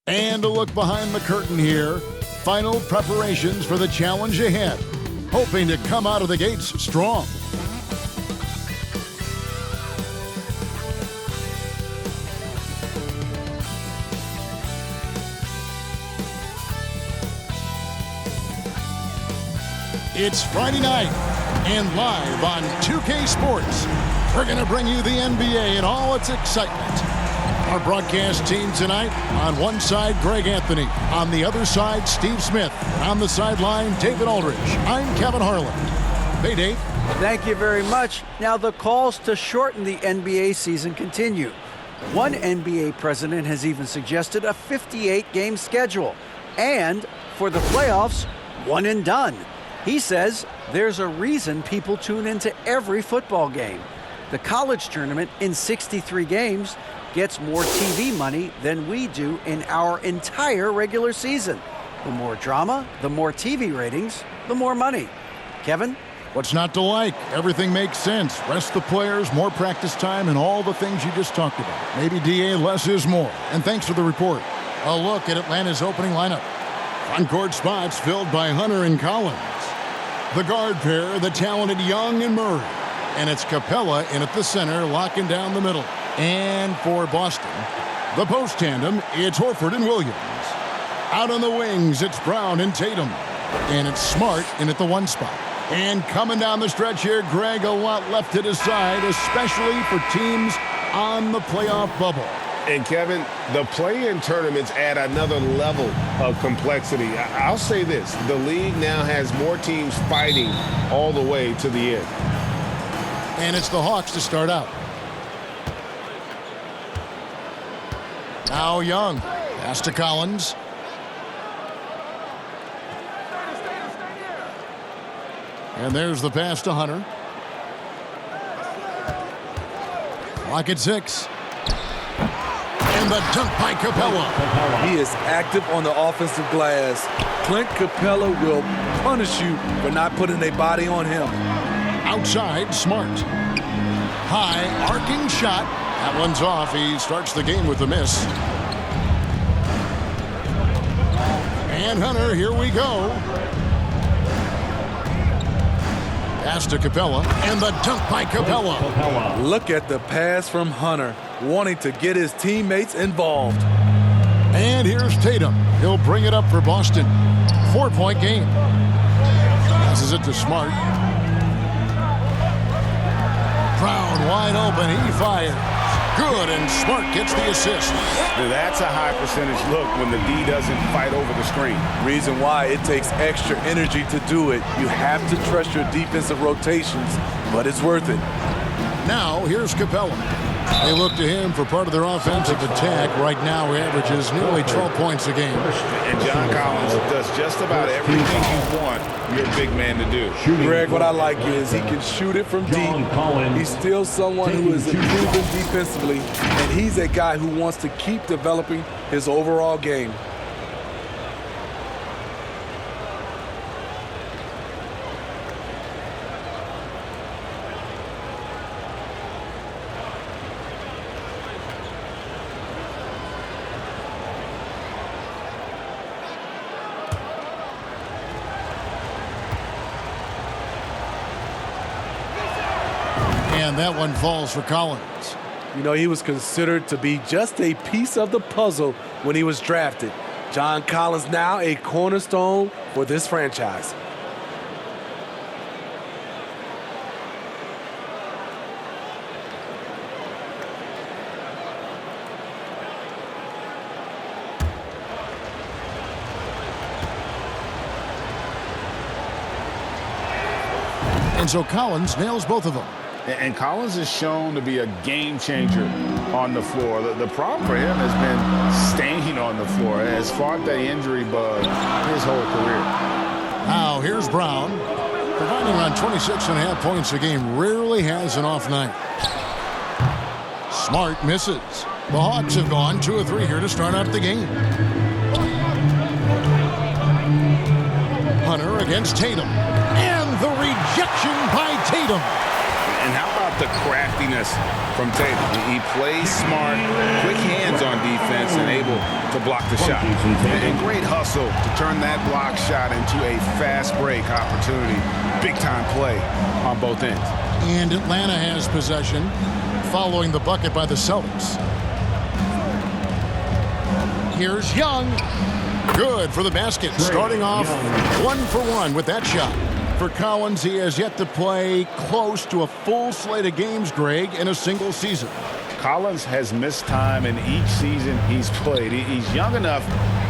And a look behind the curtain here. Final preparations for the challenge ahead. Hoping to come out of the gates strong. It's Friday night, and live on 2K Sports, we're going to bring you the NBA in all its excitement. Our broadcast team tonight, on one side, Greg Anthony. On the other side, Steve Smith. On the sideline, David Aldridge. I'm Kevin Harlan. Hey, Dave. Thank you very much. Now, the calls to shorten the NBA season continue. One NBA president has even suggested a 58-game schedule. And for the playoffs, one and done. He says there's a reason people tune into every football game. The college tournament in 63 games gets more TV money than we do in our entire regular season. The more drama, the more TV ratings, the more money. Kevin? What's not to like? Everything makes sense. Rest the players, more practice time, and all the things you just talked about. Maybe DA, less is more. And thanks for the report. A look at Atlanta's opening lineup. Front court spots filled by Hunter and Collins. The guard pair, the talented Young and Murray. And it's Capella in at the center, locking down the middle. And for Boston, the post tandem, it's Horford and Williams. Out on the wings, it's Brown and Tatum. And it's Smart in at the one spot. And coming down the stretch here, Greg, a lot left to decide, especially for teams on the playoff bubble. And Kevin, the play-in tournaments add another level of complexity. I'll say this, the league now has more teams fighting all the way to the end. And it's the Hawks to start out. Now Young, pass to Collins. And there's the pass to Hunter. Clock at 6. And the dunk by Capella. He is active on the offensive glass. Clint Capella will punish you for not putting a body on him. Outside, Smart. High, arcing shot. That one's off. He starts the game with a miss. And Hunter, here we go. Pass to Capella, and the dunk by Capella. Look at the pass from Hunter, wanting to get his teammates involved. And here's Tatum. He'll bring it up for Boston. 4-point game. Passes it to Smart. Brown wide open. He fires. Good, and Smart gets the assist. Now that's a high percentage look when the D doesn't fight over the screen. Reason why it takes extra energy to do it. You have to trust your defensive rotations, but it's worth it. Now, here's Capella. They look to him for part of their offensive attack. Right now, he averages nearly 12 points a game. And John Collins does just about everything you want your big man to do. Greg, what I like is he can shoot it from deep. He's still someone who is improving defensively, and he's a guy who wants to keep developing his overall game. And that one falls for Collins. You know, he was considered to be just a piece of the puzzle when he was drafted. John Collins now a cornerstone for this franchise. And so Collins nails both of them. And Collins is shown to be a game changer on the floor. The problem for him has been staying on the floor. Has fought that injury bug his whole career. Now here's Brown. Providing around 26.5 points a game, rarely has an off night. Smart misses. The Hawks have gone 2 of 3 here to start out the game. Hunter against Tatum. And the rejection by Tatum. And how about the craftiness from Tatum? He plays smart, quick hands on defense, and able to block the shot. And great hustle to turn that block shot into a fast break opportunity. Big-time play on both ends. And Atlanta has possession following the bucket by the Celtics. Here's Young. Good for the basket. Starting off 1 for 1 with that shot. For Collins, he has yet to play close to a full slate of games, Greg, in a single season. Collins has missed time in each season he's played. He's young enough.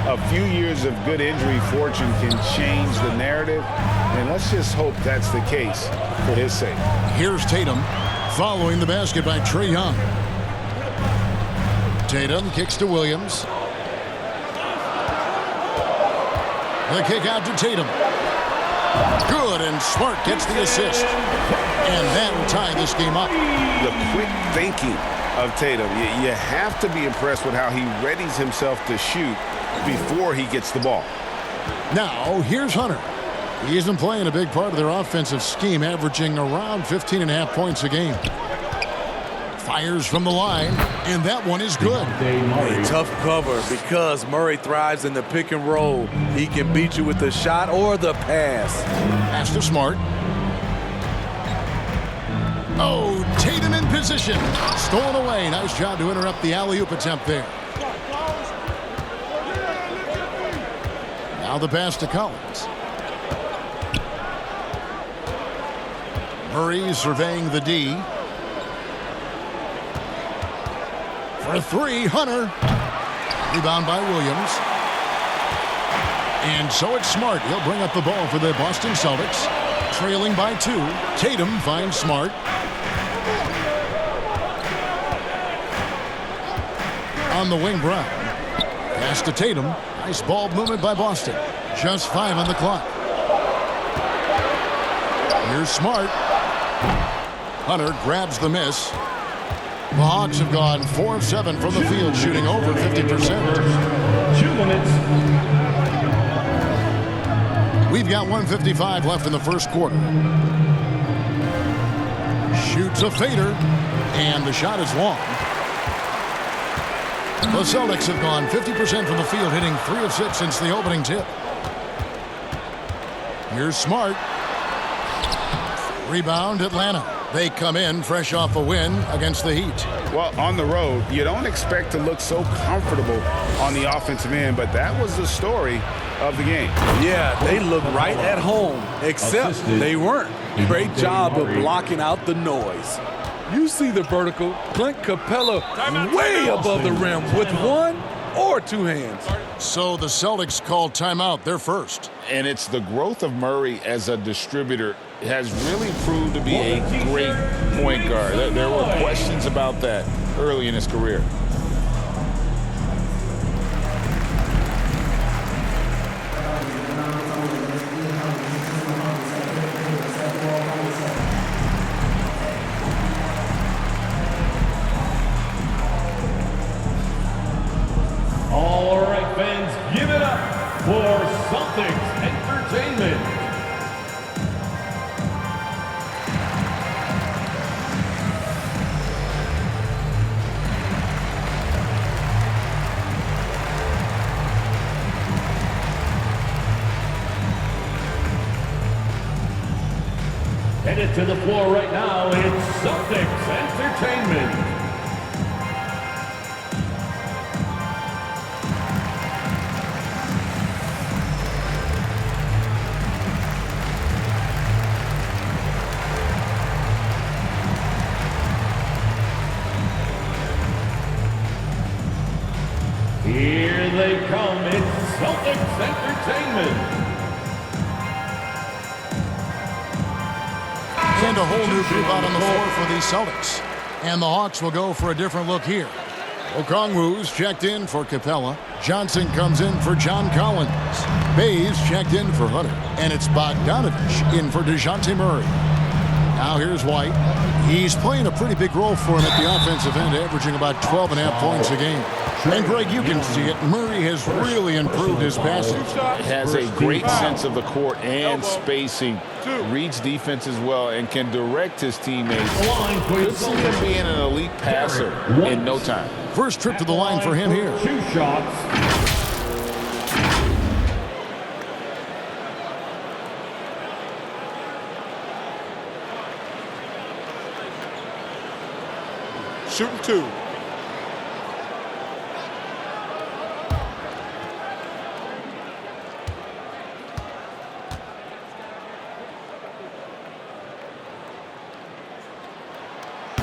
A few years of good injury fortune can change the narrative. And let's just hope that's the case for his sake. Here's Tatum following the basket by Trae Young. Tatum kicks to Williams. The kick out to Tatum. Good, and Smart gets the assist. And that will tie this game up. The quick thinking of Tatum. You have to be impressed with how he readies himself to shoot before he gets the ball. Now, here's Hunter. He isn't playing a big part of their offensive scheme, averaging around 15.5 points a game. Fires from the line, and that one is good. A tough cover because Murray thrives in the pick and roll. He can beat you with the shot or the pass. Pass to Smart. Oh, Tatum in position. Stolen away. Nice job to interrupt the alley-oop attempt there. Now the pass to Collins. Murray surveying the D. For 3, Hunter. Rebound by Williams. And so it's Smart. He'll bring up the ball for the Boston Celtics. Trailing by 2. Tatum finds Smart. On the wing, Brown. Pass to Tatum. Nice ball movement by Boston. Just 5 on the clock. Here's Smart. Hunter grabs the miss. The Hawks have gone 4 of 7 from the field, shooting over 50%. 2 minutes. We've got 1:55 left in the first quarter. Shoots a fader, and the shot is long. The Celtics have gone 50% from the field, hitting 3 of 6 since the opening tip. Here's Smart. Rebound, Atlanta. They come in fresh off a win against the Heat. Well, on the road, you don't expect to look so comfortable on the offensive end, but that was the story of the game. Yeah, they look right at home, except they weren't. Great job of blocking out the noise. You see the vertical. Clint Capella way above the rim with 1 or 2 hands. So the Celtics called timeout, their first. And it's the growth of Murray as a distributor has really proved to be a great point guard. There were questions about that early in his career. All right, fans, give it up for Celtics Entertainment. Headed to the floor right now, it's Celtics Entertainment. Here they come, it's Celtics Entertainment. And a whole new group out on the floor for the Celtics. And the Hawks will go for a different look here. Okongwu's checked in for Capella. Johnson comes in for John Collins. Bayes checked in for Hunter. And it's Bogdanović in for Dejounte Murray. Now here's White. He's playing a pretty big role for him at the offensive end, averaging about 12.5 points a game. And Greg, you can see it. Murray has really improved his passing. Has a great sense of the court and spacing. Reads defense as well and can direct his teammates. Could see him being an elite passer in no time. First trip to the line for him here. 2 shots. Shooting 2.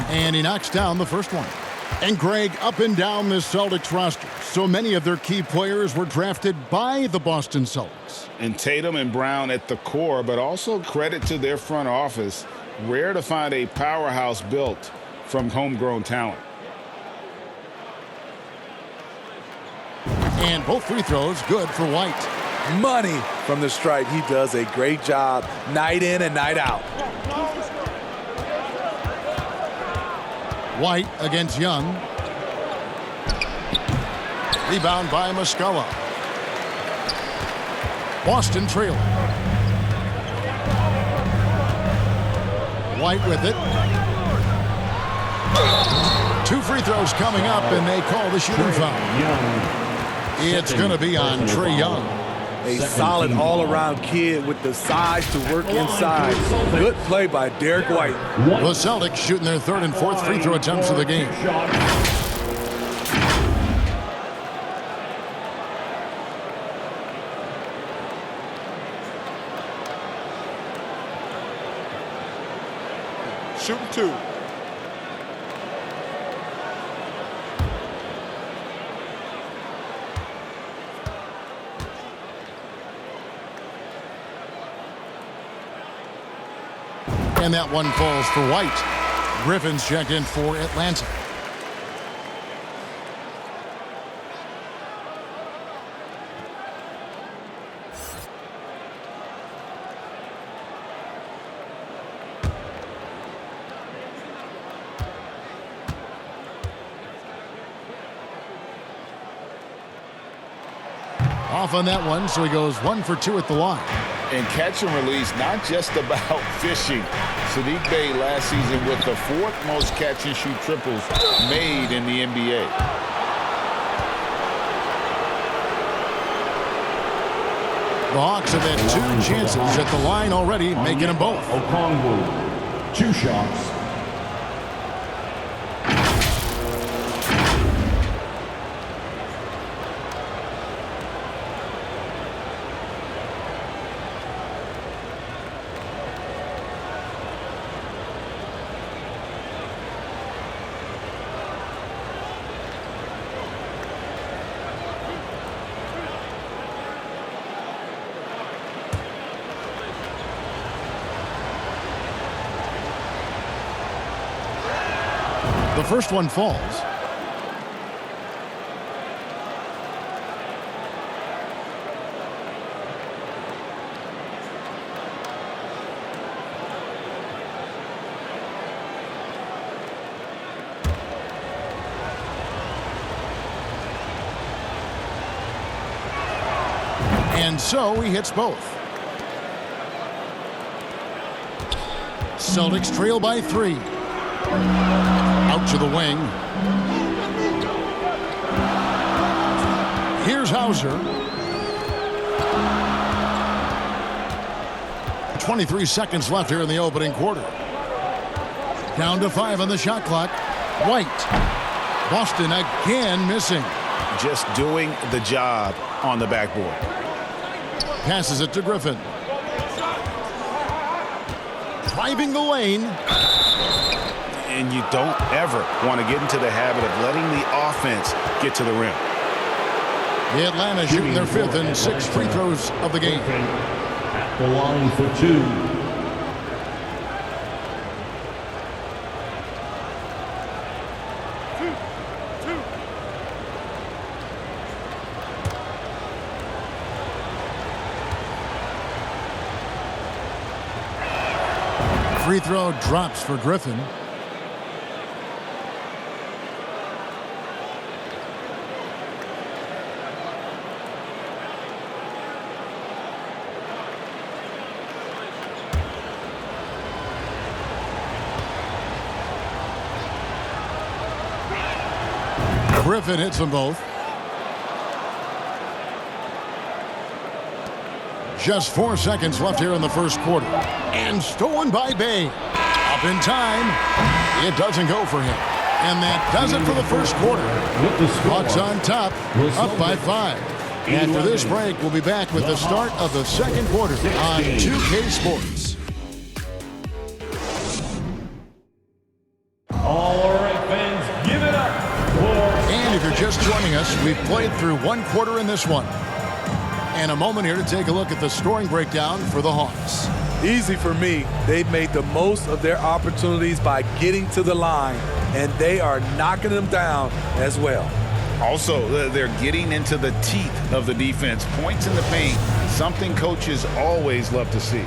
And he knocks down the first one. And Greg, up and down this Celtics roster, so many of their key players were drafted by the Boston Celtics. And Tatum and Brown at the core, but also credit to their front office. Rare to find a powerhouse built from homegrown talent. And both free throws good for White. Money from the stripe. He does a great job night in and night out. White against Young. Rebound by Muscala. Boston trailing. White with it. 2 free throws coming up, and they call the shooting foul. It's going to be on Trae Young. A solid all-around kid with the size to work inside. Good play by Derek White. The Celtics shooting their 3rd and 4th free throw attempts of the game. Shooting 2. And that one falls for White. Griffin's checked in for Atlanta. Off on that one, so he goes 1 for 2 at the line. And catch and release, not just about fishing. Sadiq Bey last season with the 4th most catch and shoot triples made in the NBA. The Hawks have had 2 chances at the line already, making them both. Okongwu, 2 shots. The first one falls. And so he hits both. Celtics trail by 3. Out to the wing. Here's Hauser. 23 seconds left here in the opening quarter. Down to 5 on the shot clock. White. Boston again missing. Just doing the job on the backboard. Passes it to Griffin. Driving the lane. And you don't ever want to get into the habit of letting the offense get to the rim. Atlanta shooting their 5th and 6th free throws of the game. At the line for 2. Free throw drops for Griffin. Griffin hits them both. Just 4 seconds left here in the first quarter. And stolen by Bay. Up in time. It doesn't go for him. And that does it for the first quarter. Hawks on top, up by 5. After this break, we'll be back with the start of the second quarter on 2K Sports. All right, fans, give it up for... And if you're just joining us, we've played through 1 quarter in this one. And a moment here to take a look at the scoring breakdown for the Hawks. Easy for me. They've made the most of their opportunities by getting to the line, and they are knocking them down as well. Also, they're getting into the teeth of the defense. Points in the paint, something coaches always love to see.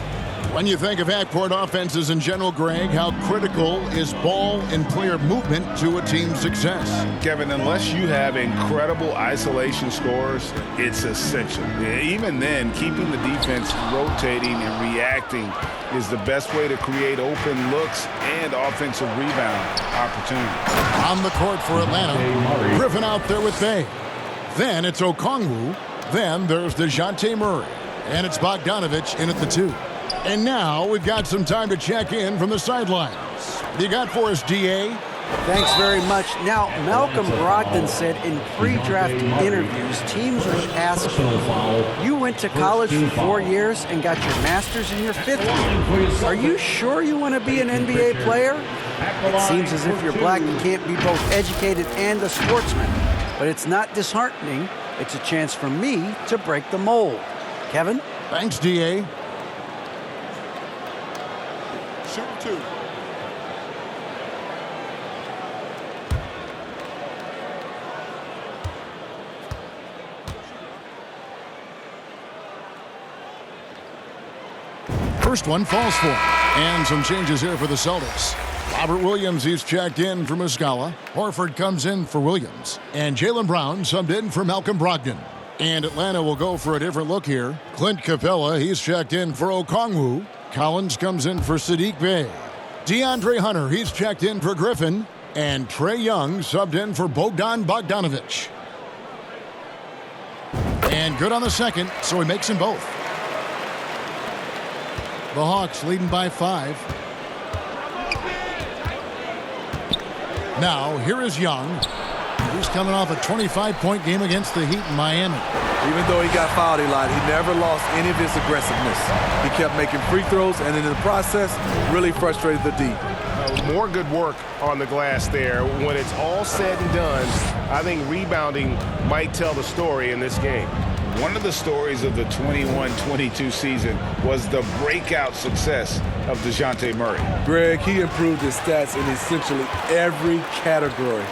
When you think of half-court offenses in general, Greg, how critical is ball and player movement to a team's success? Kevin, unless you have incredible isolation scores, it's essential. Even then, keeping the defense rotating and reacting is the best way to create open looks and offensive rebound opportunities. On the court for Atlanta, Griffin out there with Bay. Then it's Okongwu. Then there's Dejounte Murray. And it's Bogdanović in at the 2. And now we've got some time to check in from the sidelines. You got for us, DA? Thanks very much. Now, Malcolm Brogdon said in pre-draft interviews, teams would ask him, you went to college for 4 years and got your master's in your 5th year. Are you sure you want to be an NBA player? It seems as if you're black, you can't be both educated and a sportsman. But it's not disheartening. It's a chance for me to break the mold. Kevin? Thanks, DA. Shooting 2. First one falls for him. And some changes here for the Celtics. Robert Williams, he's checked in for Muscala. Horford comes in for Williams. And Jaylen Brown subbed in for Malcolm Brogdon. And Atlanta will go for a different look here. Clint Capella, he's checked in for Okongwu. Collins comes in for Sadiq Bey. DeAndre Hunter, he's checked in for Griffin. And Trae Young subbed in for Bogdanović. And good on the second, so he makes them both. The Hawks leading by 5. Now, here is Young. He's coming off a 25-point game against the Heat in Miami. Even though he got fouled a lot, he never lost any of his aggressiveness. He kept making free throws, and in the process, really frustrated the D. More good work on the glass there. When it's all said and done, I think rebounding might tell the story in this game. One of the stories of the 21-22 season was the breakout success of Dejounte Murray. Greg, he improved his stats in essentially every category,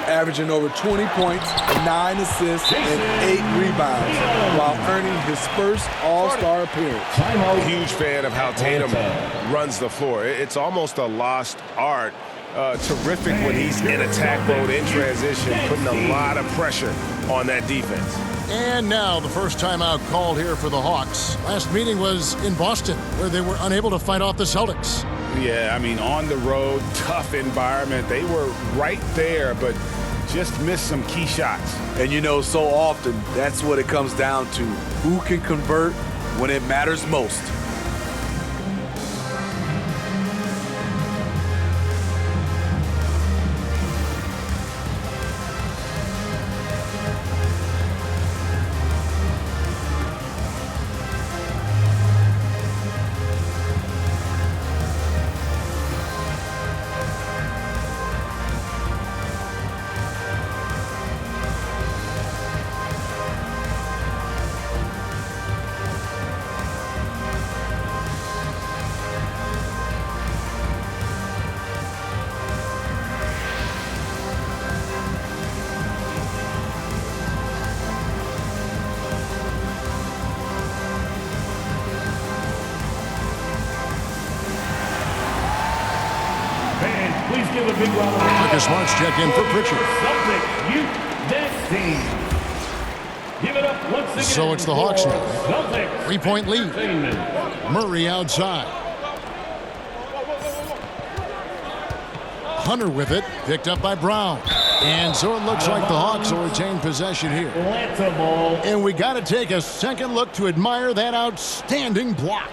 averaging over 20 points, 9 assists, and 8 rebounds, while earning his first All-Star appearance. A huge fan of how Tatum runs the floor. It's almost a lost art. Terrific when he's in attack mode, in transition, putting a lot of pressure on that defense. And now the first timeout called here for the Hawks. Last meeting was in Boston, where they were unable to fight off the Celtics. Yeah, I mean, on the road, tough environment. They were right there, but just missed some key shots. And you know, so often, that's what it comes down to. Who can convert when it matters most? Please give a big round of applause. Marcus Smart's check in for Pritchard. Celtics youth next team. Give it up once again. So it's the Hawks now. Celtics 3-point lead. Murray outside. Hunter with it, picked up by Brown. And so it looks like the Hawks will retain possession here. And we got to take a second look to admire that outstanding block.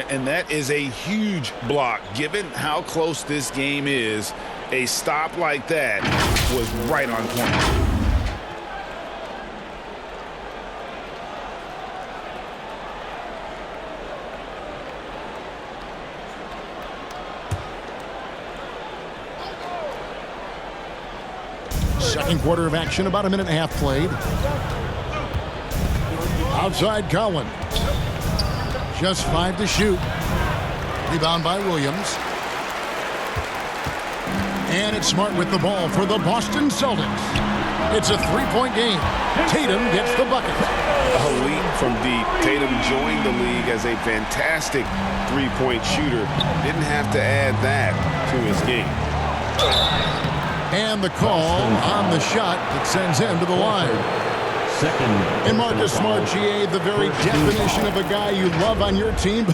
And that is a huge block. Given how close this game is, a stop like that was right on point. Second quarter of action, about a minute and a half played. Outside Collins. Just 5 to shoot. Rebound by Williams. And it's Smart with the ball for the Boston Celtics. It's a 3-point game. Tatum gets the bucket. A leap from deep. Tatum joined the league as a fantastic three-point shooter. Didn't have to add that to his game. And the call on the shot that sends him to the line. And Marcus Smart, GA, the very definition of a guy you love on your team,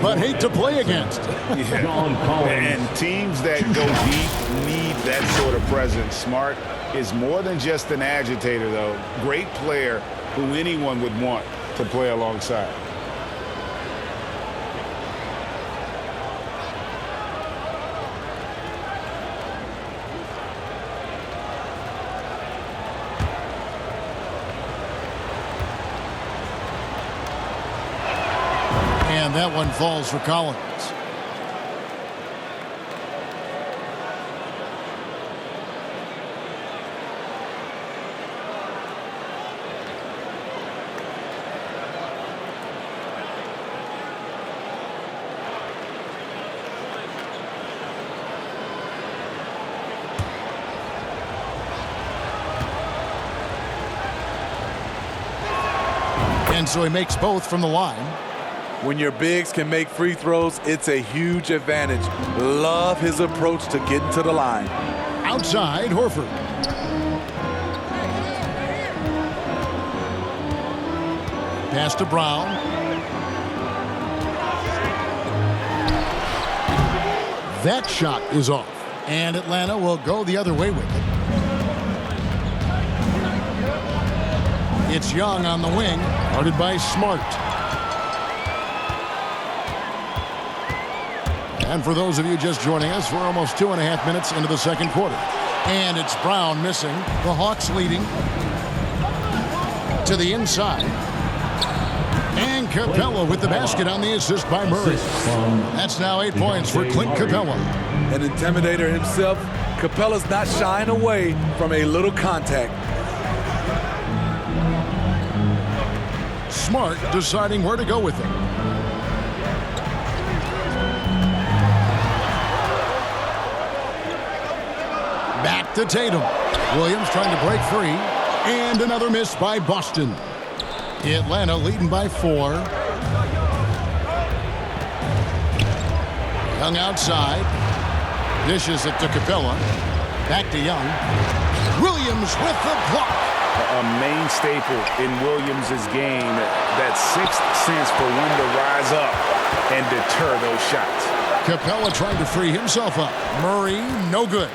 but hate to play against. Yeah. And teams that go deep need that sort of presence. Smart is more than just an agitator, though. Great player who anyone would want to play alongside. And that one falls for Collins. And so he makes both from the line. When your bigs can make free throws, it's a huge advantage. Love his approach to getting to the line. Outside, Horford. Pass to Brown. That shot is off. And Atlanta will go the other way with it. It's Young on the wing, guarded by Smart. And for those of you just joining us, we're almost 2.5 minutes into the second quarter. And it's Brown missing. The Hawks leading to the inside. And Capella with the basket on the assist by Murray. That's now 8 points for Clint Capella. An intimidator himself, Capella's not shying away from a little contact. Smart deciding where to go with it. Back to Tatum. Williams trying to break free. And another miss by Boston. Atlanta leading by 4. Young outside. Dishes it to Capella. Back to Young. Williams with the block. A main staple in Williams' game, that sixth sense for when to rise up and deter those shots. Capella trying to free himself up. Murray, no good.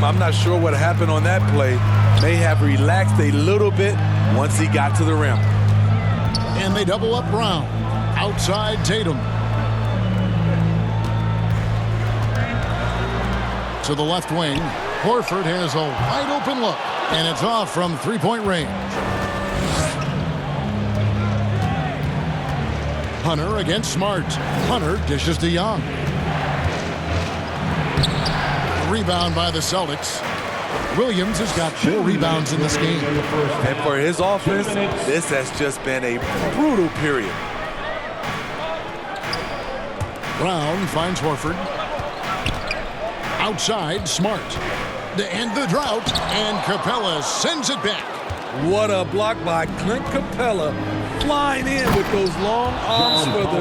I'm not sure what happened on that play. May have relaxed a little bit once he got to the rim. And they double up Brown. Outside Tatum. To the left wing. Horford has a wide open look. And it's off from 3-point range. Hunter against Smart. Hunter dishes to Young. Rebound by the Celtics. Williams has got 4 rebounds in this game. And for his offense, this has just been a brutal period. Brown finds Horford. Outside, Smart. To end the drought, and Capella sends it back. What a block by Clint Capella, flying in with those long arms for the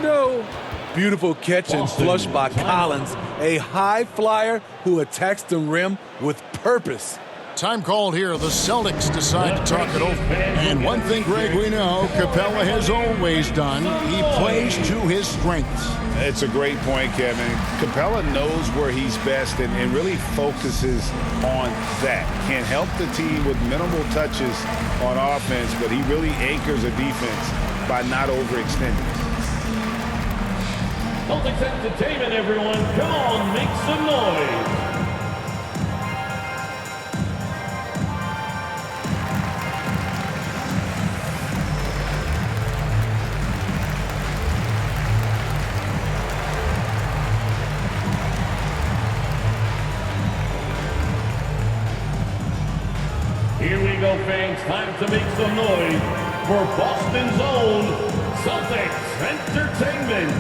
no. Beautiful catch and flush by Collins, a high flyer who attacks the rim with purpose. Time called here. The Celtics decide to talk it over. And one thing, Greg, we know Capella has always done. He plays to his strengths. It's a great point, Kevin. Capella knows where he's best and really focuses on that. Can help the team with minimal touches on offense, but he really anchors a defense by not overextending. Celtics Entertainment, everyone. Come on, make some noise. Here we go, fans. Time to make some noise for Boston's own Celtics Entertainment.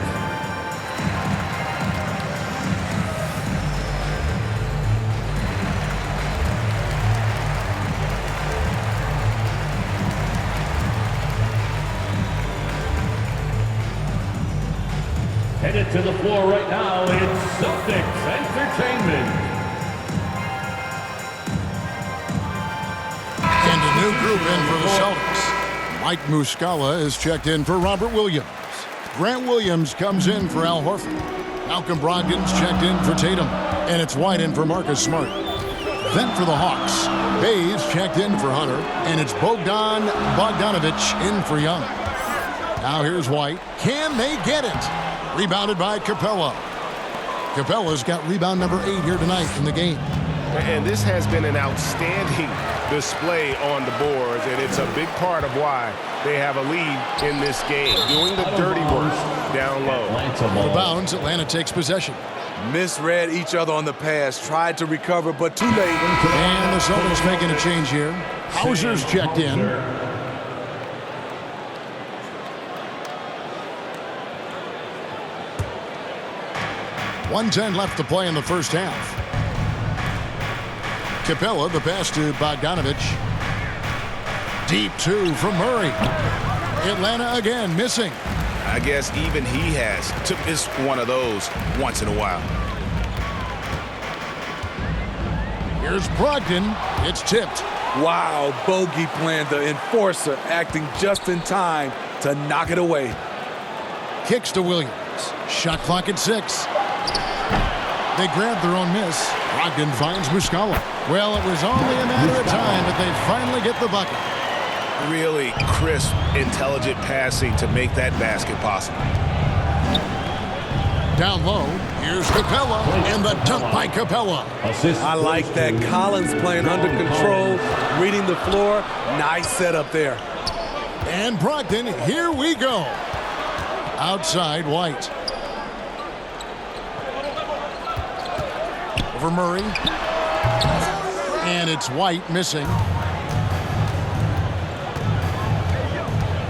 Headed to the floor right now, it's Celtics Entertainment. And a new group in for the Celtics. Mike Muscala is checked in for Robert Williams. Grant Williams comes in for Al Horford. Malcolm Brogdon's checked in for Tatum. And it's White in for Marcus Smart. Then for the Hawks, Bayes checked in for Hunter. And it's Bogdanović in for Young. Now here's White. Can they get it? Rebounded by Capella. Capella's got rebound number 8 here tonight in the game. And this has been an outstanding display on the boards, and it's a big part of why they have a lead in this game, doing the dirty work down low. Out of bounds, Atlanta takes possession. Misread each other on the pass, tried to recover, but too late. And the Celtics making a change here. Hauser's checked in. 1:10 left to play in the first half. Capella, the pass to Bogdanović. Deep 2 from Murray. Atlanta again missing. I guess even he has to miss one of those once in a while. Here's Brogdon. It's tipped. Wow, bogey plan, the enforcer acting just in time to knock it away. Kicks to Williams. Shot clock at 6. They grab their own miss. Bogdan finds Muscala. Well, it was only a matter of time, but they finally get the bucket. Really crisp, intelligent passing to make that basket possible. Down low, here's Capella, and the dunk by Capella. I like that. Collins playing under control, reading the floor. Nice setup there. And Brogdon, here we go. Outside, White. Over Murray. And it's White missing.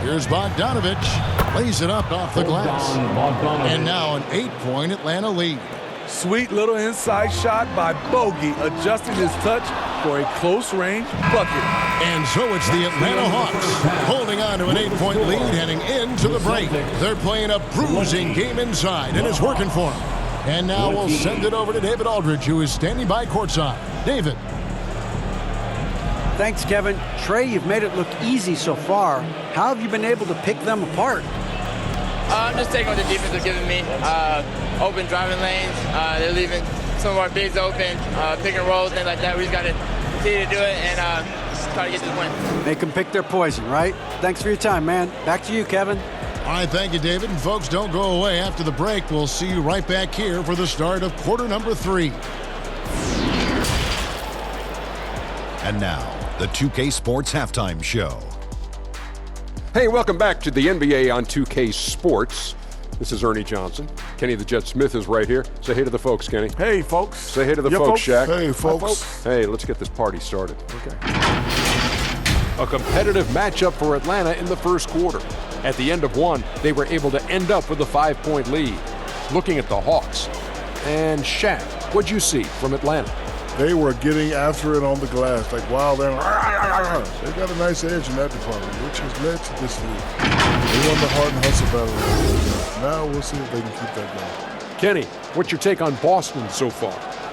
Here's Bogdanović. Lays it up off the glass. And now an 8-point Atlanta lead. Sweet little inside shot by Bogey, adjusting his touch for a close-range bucket. And so it's the Atlanta Hawks holding on to an 8-point lead heading into the break. They're playing a bruising game inside, and it's working for them. And now we'll send it over to David Aldridge, who is standing by courtside. David. Thanks, Kevin. Trae, you've made it look easy so far. How have you been able to pick them apart? I'm just taking what the defense is giving me. Open driving lanes. They're leaving some of our bigs open, pick and roll, things like that. We just got to continue to do it and just try to get this win. Make them pick their poison, right? Thanks for your time, man. Back to you, Kevin. All right, thank you, David. And folks, don't go away after the break. We'll see you right back here for the start of quarter number 3. And now, the 2K Sports Halftime Show. Hey, welcome back to the NBA on 2K Sports. This is Ernie Johnson. Kenny the Jet Smith is right here. Say hey to the folks, Kenny. Hey, folks. Say hey to the folks, Shaq. Hey, folks. Hi, folks. Hey, let's get this party started. Okay. A competitive matchup for Atlanta in the first quarter. At the end of one, they were able to end up with a 5-point lead. Looking at the Hawks. And Shaq, what'd you see from Atlanta? They were getting after it on the glass. Like, wow, they got a nice edge in that department, which has led to this lead. They won the hard and hustle battle. Now we'll see if they can keep that going. Kenny, what's your take on Boston so far?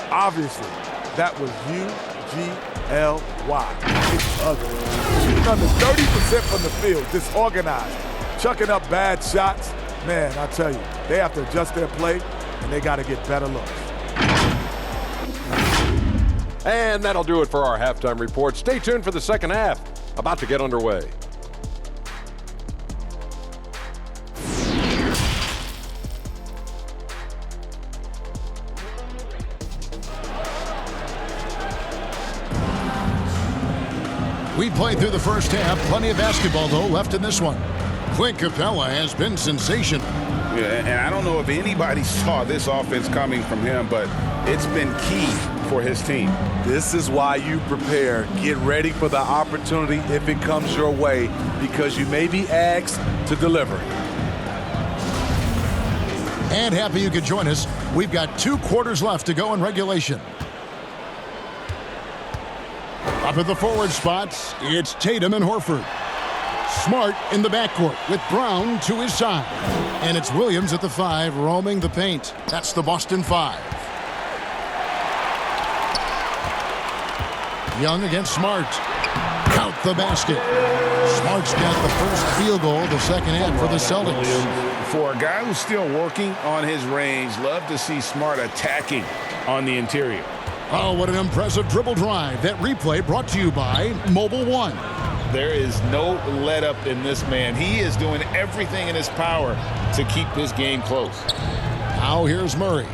Obviously, that was huge. G-L-Y. It's ugly. Shooting under 30% from the field, disorganized. Chucking up bad shots. Man, I tell you, they have to adjust their play, and they got to get better looks. And that'll do it for our halftime report. Stay tuned for the second half, about to get underway. We played through the first half. Plenty of basketball, though, left in this one. Clint Capella has been sensational. Yeah, and I don't know if anybody saw this offense coming from him, but it's been key for his team. This is why you prepare. Get ready for the opportunity if it comes your way, because you may be asked to deliver. And happy you could join us. We've got 2 quarters left to go in regulation. Up at the forward spots, it's Tatum and Horford. Smart in the backcourt with Brown to his side. And it's Williams at the 5 roaming the paint. That's the Boston 5. Young against Smart. Count the basket. Smart's got the first field goal of the second half for the Celtics. For a guy who's still working on his range, love to see Smart attacking on the interior. Oh, what an impressive dribble drive. That replay brought to you by Mobile One. There is no let up in this man. He is doing everything in his power to keep this game close. Now here's Murray.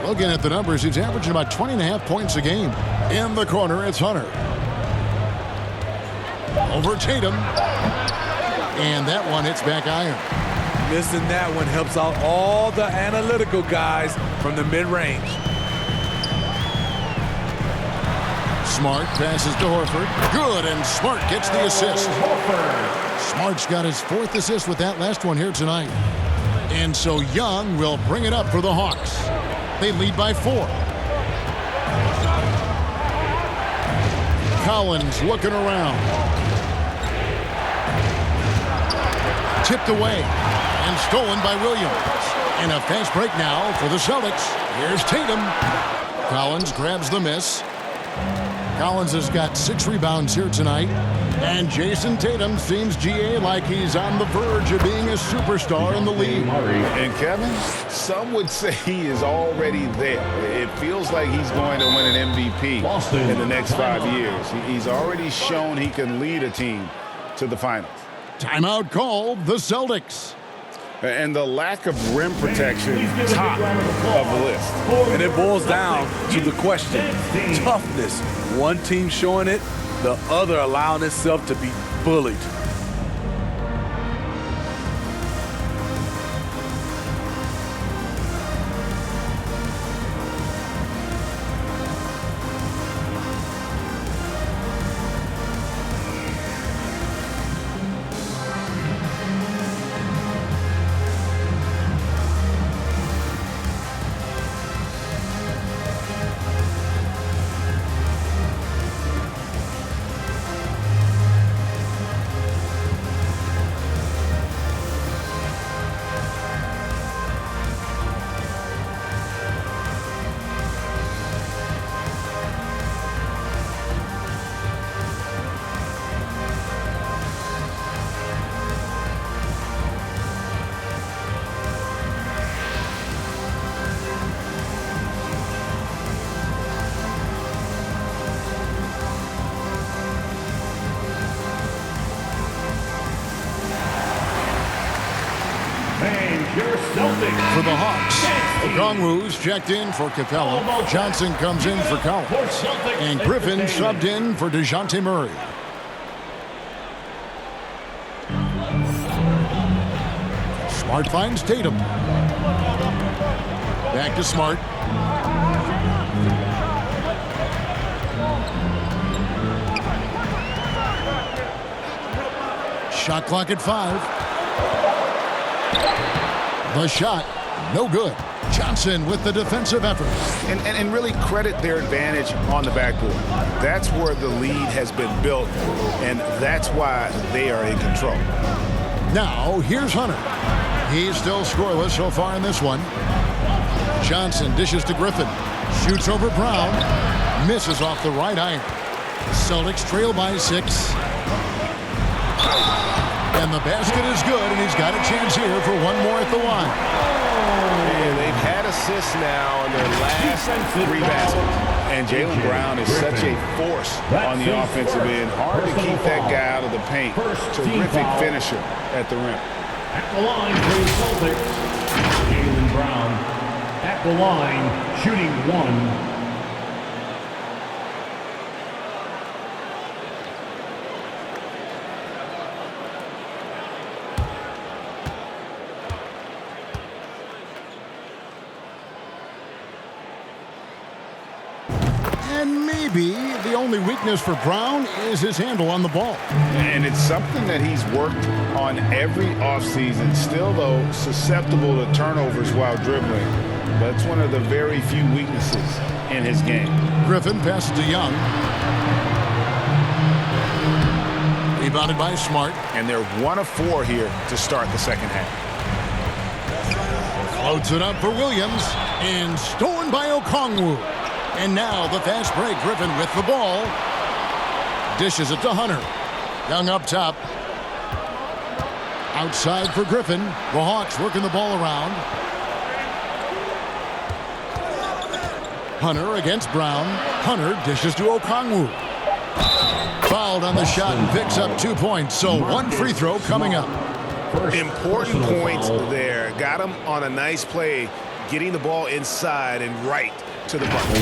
Looking at the numbers, he's averaging about 20.5 points a game. In the corner, it's Hunter. Over Tatum. And that one hits back iron. Missing that one helps out all the analytical guys from the mid-range. Smart passes to Horford. Good, and Smart gets the assist. Smart's got his 4th assist with that last one here tonight. And so Young will bring it up for the Hawks. They lead by 4. Collins looking around. Tipped away and stolen by Williams. And a fast break now for the Celtics. Here's Tatum. Collins grabs the miss. Collins has got 6 rebounds here tonight. And Jason Tatum seems, GA, like he's on the verge of being a superstar in the league. And Kevin, some would say he is already there. It feels like he's going to win an MVP in the next 5 years. He's already shown he can lead a team to the finals. Timeout called, the Celtics. And the lack of rim protection, top of the list. And it boils down to the question, toughness. One team showing it, the other allowing itself to be bullied. For the Hawks, Okongwu's checked in for Capella. Johnson comes in for Collins. And Griffin subbed in for Dejounte Murray. Smart finds Tatum. Back to Smart. Shot clock at 5. The shot, no good. Johnson with the defensive effort. And really credit their advantage on the backboard. That's where the lead has been built, and that's why they are in control. Now, here's Hunter. He's still scoreless so far in this one. Johnson dishes to Griffin. Shoots over Brown. Misses off the right iron. Celtics trail by 6. And the basket is good, and he's got a chance here for one more at the line. And they've had assists now in their last 3 baskets. And Jaylen Brown is such a force on the offensive end. Hard to keep that guy out of the paint. Terrific finisher at the rim. At the line for the Celtics, Jaylen Brown. At the line, shooting 1. And maybe the only weakness for Brown is his handle on the ball. And it's something that he's worked on every offseason. Still, though, susceptible to turnovers while dribbling. But it's one of the very few weaknesses in his game. Griffin passes to Young. Rebounded by Smart. And they're 1 of 4 here to start the second half. Floats it up for Williams. And stolen by Okongwu. And now the fast break. Griffin with the ball. Dishes it to Hunter. Young up top. Outside for Griffin. The Hawks working the ball around. Hunter against Brown. Hunter dishes to Okongwu. Fouled on the shot and picks up 2 points. So 1 free throw coming up. Important points there. Got him on a nice play. Getting the ball inside and right to the bucket.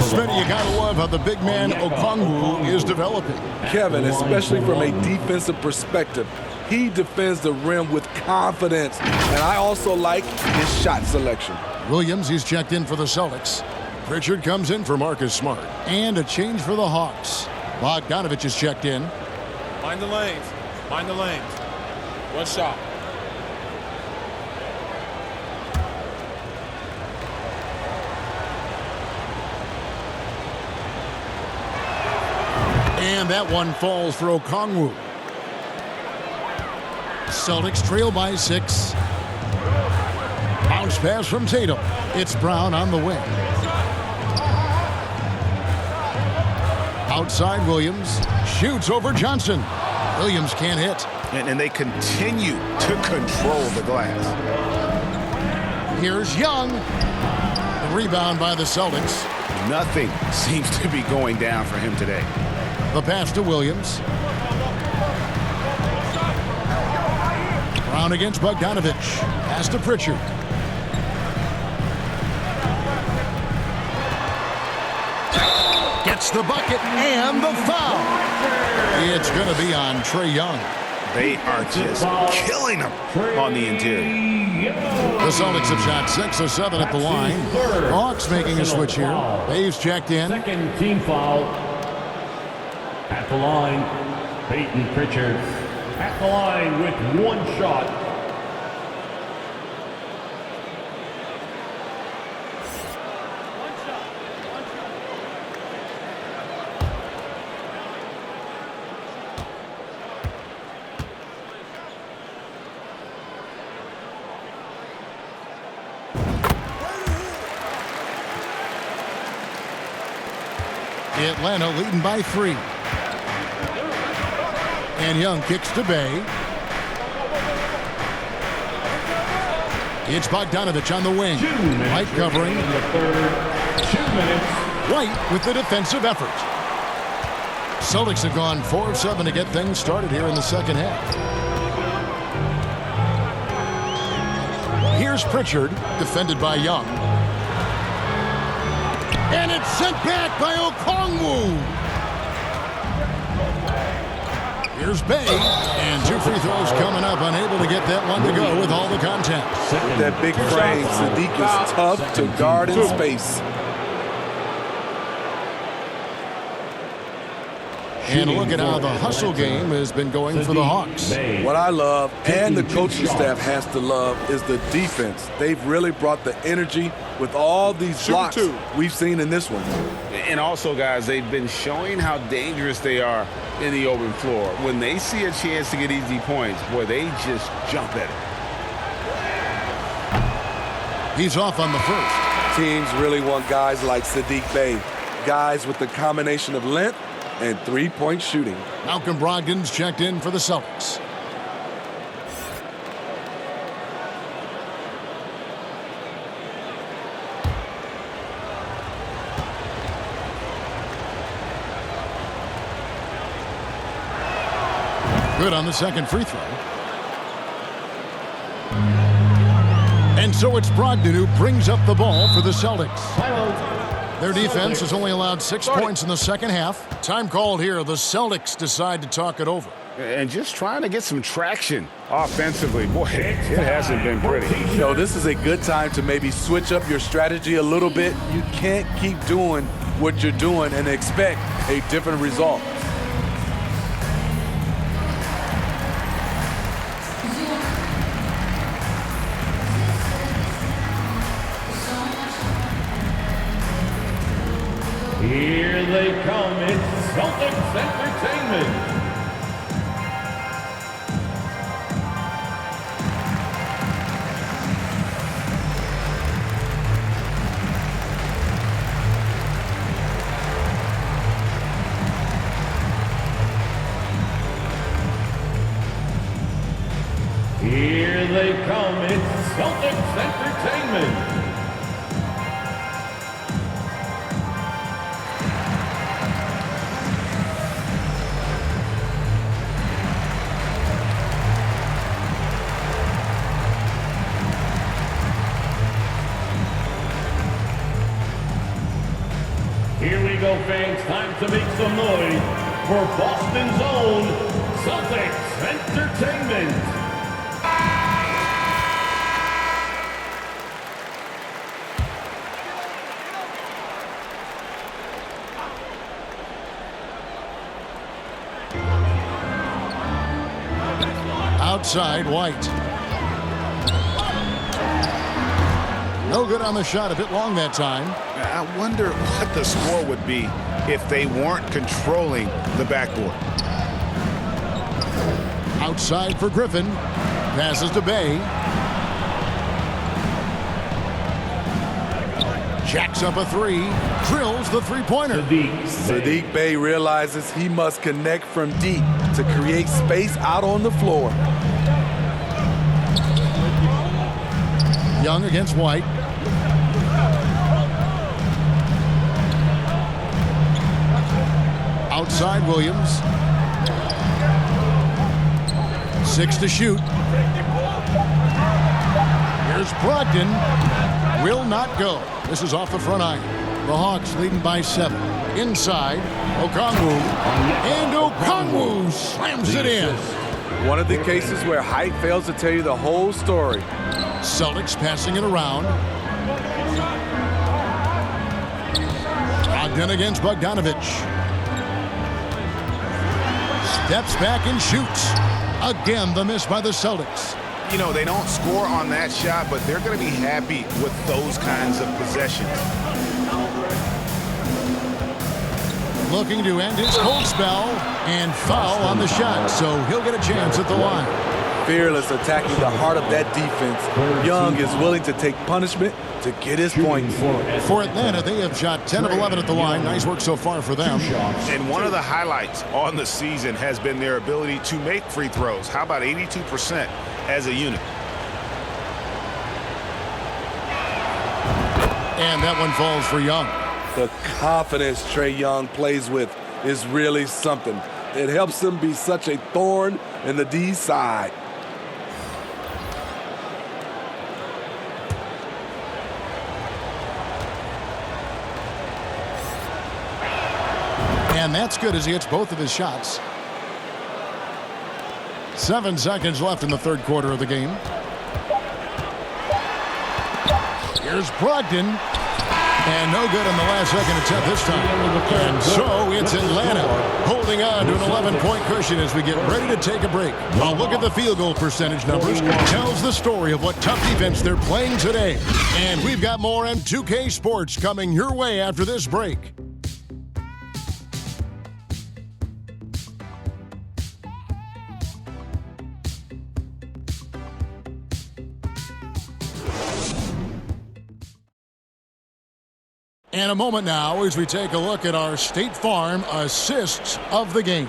Smitty, you gotta love how the big man Okongwu is developing. Kevin, especially from a defensive perspective, he defends the rim with confidence. And I also like his shot selection. Williams, he's checked in for the Celtics. Pritchard comes in for Marcus Smart. And a change for the Hawks. Bogdanović is checked in. Mind the lanes. Mind the lanes. 1 shot. And that one falls for Okongwu. Celtics trail by 6. Bounce pass from Tatum. It's Brown on the wing. Outside Williams. Shoots over Johnson. Williams can't hit. And they continue to control the glass. Here's Young. The rebound by the Celtics. Nothing seems to be going down for him today. The pass to Williams. Brown against Bogdanović. Pass to Pritchard. Gets the bucket and the foul. It's going to be on Trae Young. They are just killing him on the interior. The Celtics have shot 6 of 7 at the line. Hawks making a switch here. Bays checked in. Second team foul. At the line, Peyton Pritchard. At the line with 1 shot. Atlanta leading by 3. And Young kicks to Bay. It's Bogdanović on the wing. White covering. In the third. 2 minutes. White with the defensive effort. Celtics have gone 4 of 7 to get things started here in the second half. Here's Pritchard, defended by Young. And it's sent back by Okongwu. Here's Bay, and 2 free throws coming up, unable to get that one to go with all the contact. With that big frame, Sadiq is tough to guard in space. And look at how the hustle game has been going for the Hawks. What I love, and the coaching staff has to love, is the defense. They've really brought the energy with all these blocks we've seen in this one. And also, guys, they've been showing how dangerous they are in the open floor. When they see a chance to get easy points, boy, they just jump at it. He's off on the first. Teams really want guys like Sadiq Bey, guys with the combination of length and three-point shooting. Malcolm Brogdon's checked in for the Celtics. Good on the second free throw. And so it's Brogdon who brings up the ball for the Celtics. Their defense has only allowed 6 points in the second half. Time called here. The Celtics decide to talk it over. And just trying to get some traction offensively. Boy, it hasn't been pretty. You know, this is a good time to maybe switch up your strategy a little bit. You can't keep doing what you're doing and expect a different result. Here they come, it's Celtics Entertainment. Here they come, it's Celtics Entertainment. Here we go, fans. Time to make some noise for Boston's own Celtics Entertainment. Outside, White. No good on the shot. A bit long that time. I wonder what the score would be if they weren't controlling the backboard. Outside for Griffin. Passes to Bay. Jacks up a three. Drills the three-pointer. Sadiq Bey realizes he must connect from deep to create space out on the floor. Young against White. Outside Williams. 6 to shoot. Here's Brogdon. Will not go. This is off the front iron. The Hawks leading by 7. Inside, Okongwu. And Okongwu slams it in. One of the cases where height fails to tell you the whole story. Celtics passing it around. Bogdan against Bogdanović. Steps back and shoots. Again, the miss by the Celtics. You know, they don't score on that shot, but they're going to be happy with those kinds of possessions. Looking to end his cold spell and foul on the shot, so he'll get a chance at the line. Fearless attacking the heart of that defense. Young is willing to take punishment to get his points. For Atlanta, they have shot 10 of 11 at the line. Nice work so far for them. And one of the highlights on the season has been their ability to make free throws. How about 82% as a unit? And that one falls for Young. The confidence Trae Young plays with is really something. It helps him be such a thorn in the D side. And that's good as he hits both of his shots. 7 seconds left in the third quarter of the game. Here's Brogdon. And no good on the last second attempt this time. And so it's Atlanta holding on to an 11-point cushion as we get ready to take a break. A look at the field goal percentage numbers tells the story of what tough defense they're playing today. And we've got more M2K Sports coming your way after this break. And a moment now as we take a look at our State Farm assists of the game.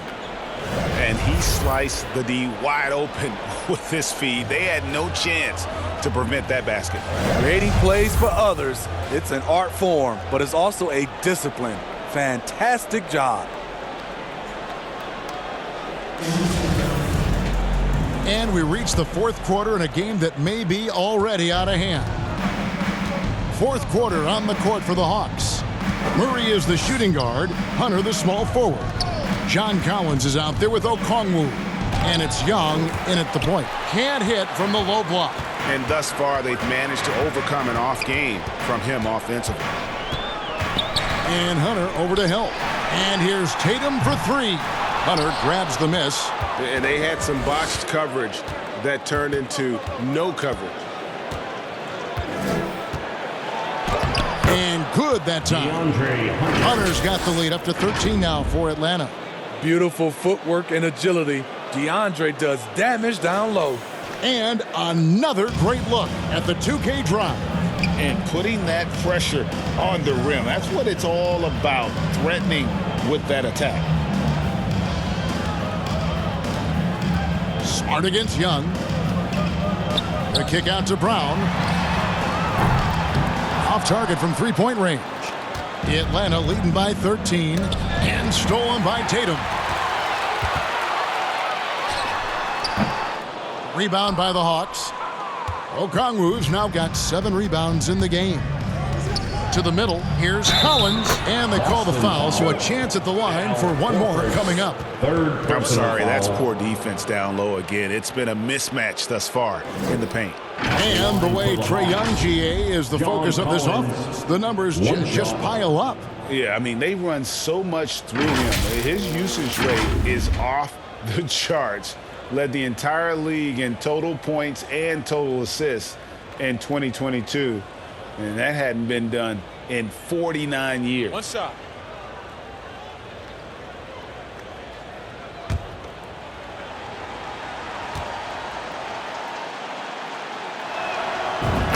And he sliced the D wide open with his feed. They had no chance to prevent that basket. Creating plays for others, it's an art form, but it's also a discipline. Fantastic job. And we reach the fourth quarter in a game that may be already out of hand. Fourth quarter on the court for the Hawks. Murray is the shooting guard, Hunter the small forward. John Collins is out there with Okongwu. And it's Young in at the point. Can't hit from the low block. And thus far, they've managed to overcome an off game from him offensively. And Hunter over to help. And here's Tatum for three. Hunter grabs the miss. And they had some botched coverage that turned into no coverage. And good that time. Hunter's got the lead up to 13 now for Atlanta. Beautiful footwork and agility. DeAndre does damage down low. And another great look at the 2K drive. And putting that pressure on the rim. That's what it's all about, threatening with that attack. Smart against Young. The kick out to Brown. Off target from three-point range. Atlanta leading by 13 and stolen by Tatum. Rebound by the Hawks. Okongwu's now got 7 rebounds in the game. To the middle, here's Collins, and they call the foul, so a chance at the line for one more coming up. I'm sorry, that's poor defense down low again. It's been a mismatch thus far in the paint. And the way Trae Young, GA, is the focus of this offense, the numbers just pile up. Yeah, I mean, they run so much through him. His usage rate is off the charts. Led the entire league in total points and total assists in 2022. And that hadn't been done in 49 years. One shot.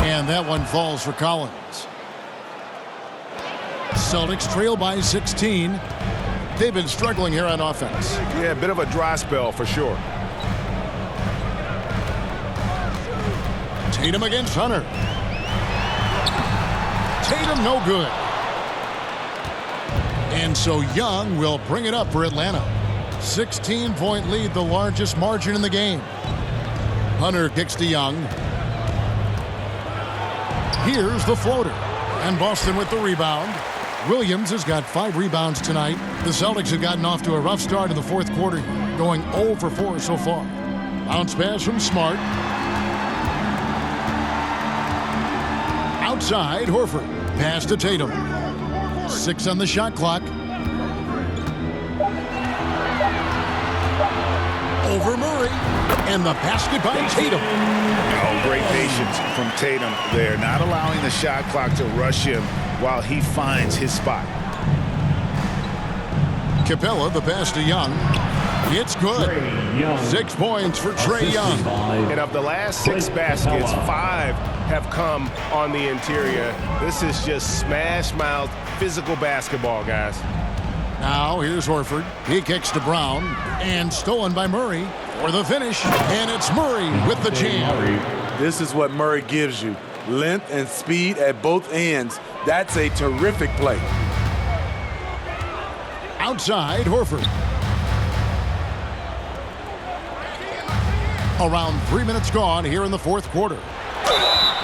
And that one falls for Collins. Celtics trail by 16. They've been struggling here on offense. Yeah, a bit of a dry spell for sure. Tatum against Hunter. Tatum no good. And so Young will bring it up for Atlanta. 16-point lead, the largest margin in the game. Hunter kicks to Young. Here's the floater. And Boston with the rebound. Williams has got 5 rebounds tonight. The Celtics have gotten off to a rough start in the fourth quarter, going 0 for 4 so far. Bounce pass from Smart. Outside, Horford. Pass to Tatum. 6 on the shot clock. Over Murray. And the basket by Tatum. Oh, great patience from Tatum there, not allowing the shot clock to rush him while he finds his spot. Capella, the pass to Young. It's good. 6 points for Trae Young. And of the last 6 baskets, 5 have come on the interior. This is just smash-mouth physical basketball, guys. Now here's Horford. He kicks to Brown. And stolen by Murray for the finish. And it's Murray with the jam. This is what Murray gives you. Length and speed at both ends. That's a terrific play. Outside, Horford. Around 3 minutes gone here in the fourth quarter.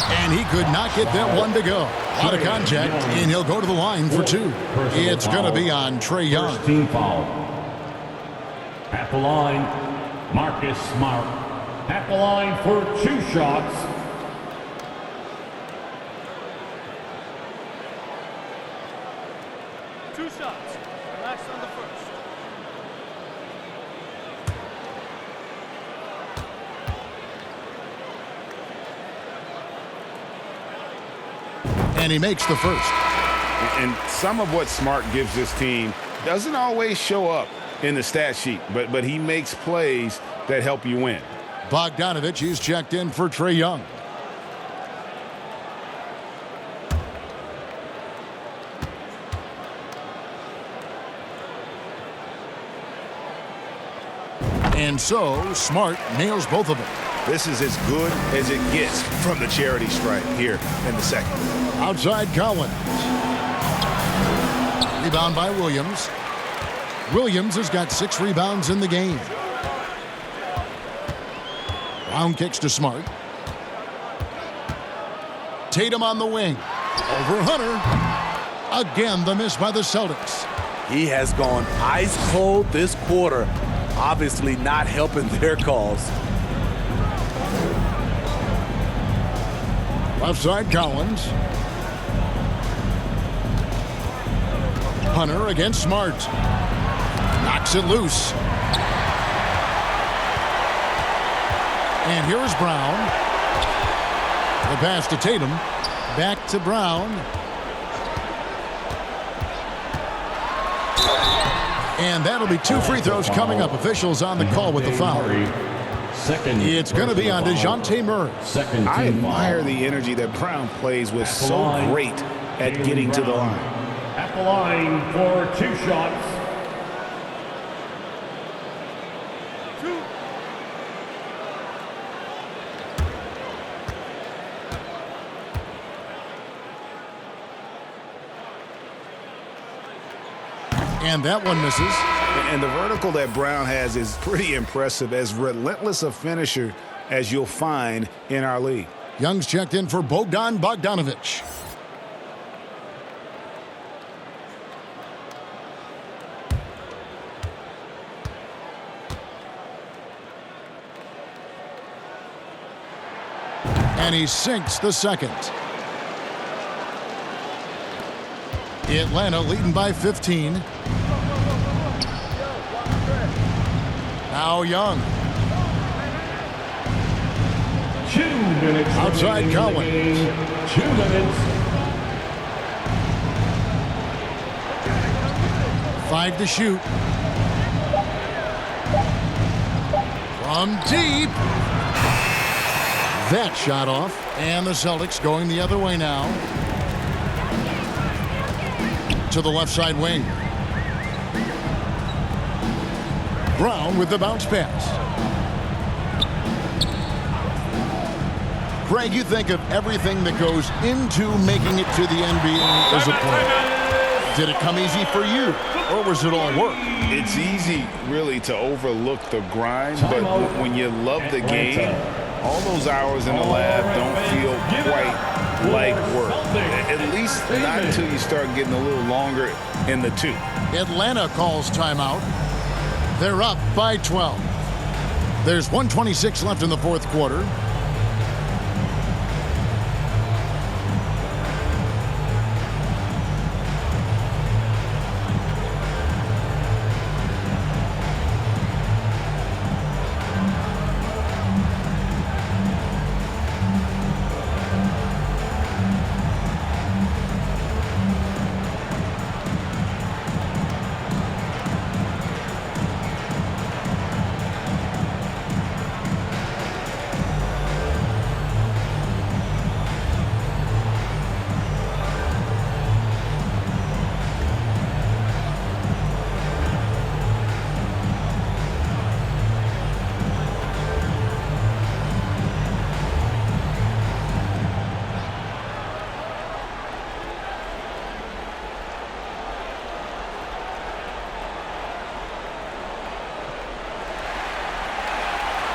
And he could not get that one to go. Out of contact, and he'll go to the line for 2. It's going to be on Trae Young. First team foul. At the line, Marcus Smart. At the line for 2 shots. Relax on the first. And he makes the first. And some of what Smart gives this team doesn't always show up in the stat sheet, but he makes plays that help you win. Bogdanović, he's checked in for Trae Young. And so, Smart nails both of them. This is as good as it gets from the charity stripe here in the second. Outside Collins. Rebound by Williams. Williams has got 6 rebounds in the game. Brown kicks to Smart. Tatum on the wing. Over Hunter. Again, the miss by the Celtics. He has gone ice cold this quarter, obviously not helping their cause. Left side Collins. Hunter against Smart. Knocks it loose. And here is Brown. The pass to Tatum. Back to Brown. And that'll be 2 free throws coming up. Officials on the call with the foul. It's going to be on Dejounte Murray. I admire the energy that Brown plays with. So great at getting to the line. At the line for 2 shots. And that one misses. And the vertical that Brown has is pretty impressive, as relentless a finisher as you'll find in our league. Young's checked in for Bogdanović. And he sinks the second. Atlanta leading by 15. Now Young. 2 minutes. Outside Collins. 2 minutes. 5 to shoot. From deep. That shot off. And the Celtics going the other way now. To the left side wing. Brown with the bounce pass. Craig, you think of everything that goes into making it to the NBA as a player. Did it come easy for you, or was it all work? It's easy, really, to overlook the grind, but when you love the game, all those hours in the lab don't feel quite like work. At least not until you start getting a little longer in the tooth. Atlanta calls timeout. They're up by 12. There's 1:26 left in the fourth quarter.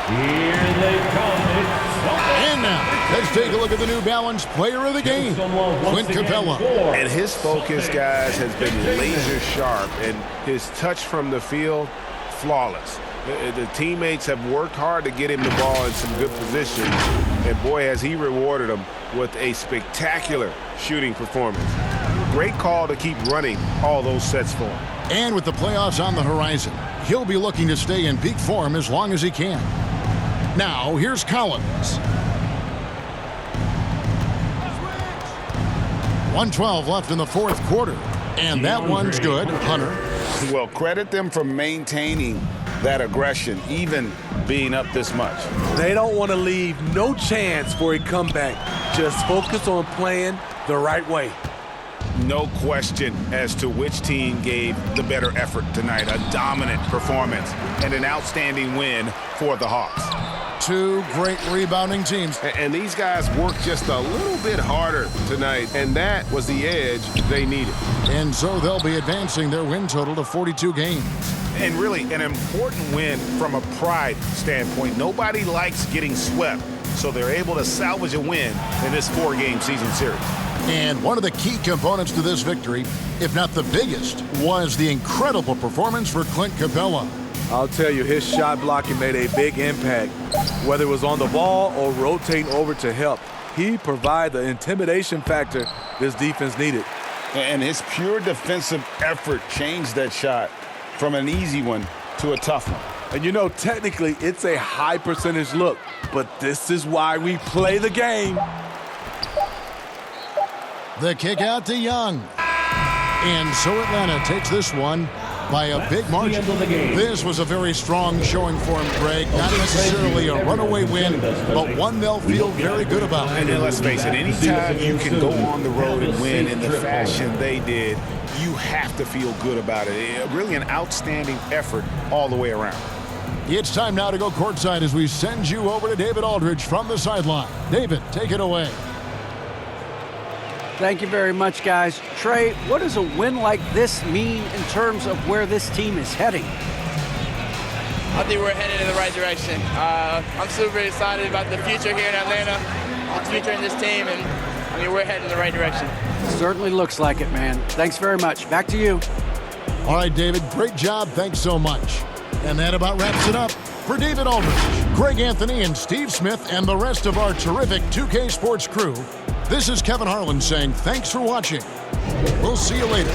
Here they come. And now, let's take a look at the New Balance player of the game, Clint Capella. And his focus, guys, has been laser sharp, and his touch from the field, flawless. The teammates have worked hard to get him the ball in some good positions, and boy, has he rewarded them with a spectacular shooting performance. Great call to keep running all those sets for him. And with the playoffs on the horizon, he'll be looking to stay in peak form as long as he can. Now, here's Collins. 1:12 left in the fourth quarter. And that one's good. Hunter. Well, credit them for maintaining that aggression, even being up this much. They don't want to leave no chance for a comeback. Just focus on playing the right way. no question as to which team gave the better effort tonight. A dominant performance and an outstanding win for the Hawks. Two great rebounding teams. And these guys worked just a little bit harder tonight, and that was the edge they needed. And so they'll be advancing their win total to 42 games. And really an important win from a pride standpoint. Nobody likes getting swept, so they're able to salvage a win in this 4-game season series. And one of the key components to this victory, if not the biggest, was the incredible performance for Clint Capella. I'll tell you, his shot blocking made a big impact. Whether it was on the ball or rotating over to help, he provided the intimidation factor this defense needed. And his pure defensive effort changed that shot from an easy one to a tough one. And you know, technically, it's a high percentage look, but this is why we play the game. The kick out to Young. And so Atlanta takes this one by a big margin. This was a very strong showing for him, Greg. Not necessarily a runaway win, but one they'll feel very good about. And then let's face it, anytime you can go on the road and win in the fashion they did, you have to feel good about it. Really an outstanding effort all the way around. It's time now to go courtside as we send you over to David Aldridge from the sideline. David, take it away. Thank you very much, guys. Trae, what does a win like this mean in terms of where this team is heading? I think we're headed in the right direction. I'm super excited about the future here in Atlanta, the future in this team, and I mean, we're headed in the right direction. Certainly looks like it, man. Thanks very much. Back to you. All right, David, great job. Thanks so much. And that about wraps it up. For David Aldridge, Greg Anthony, and Steve Smith, and the rest of our terrific 2K Sports crew, this is Kevin Harlan saying thanks for watching. We'll see you later.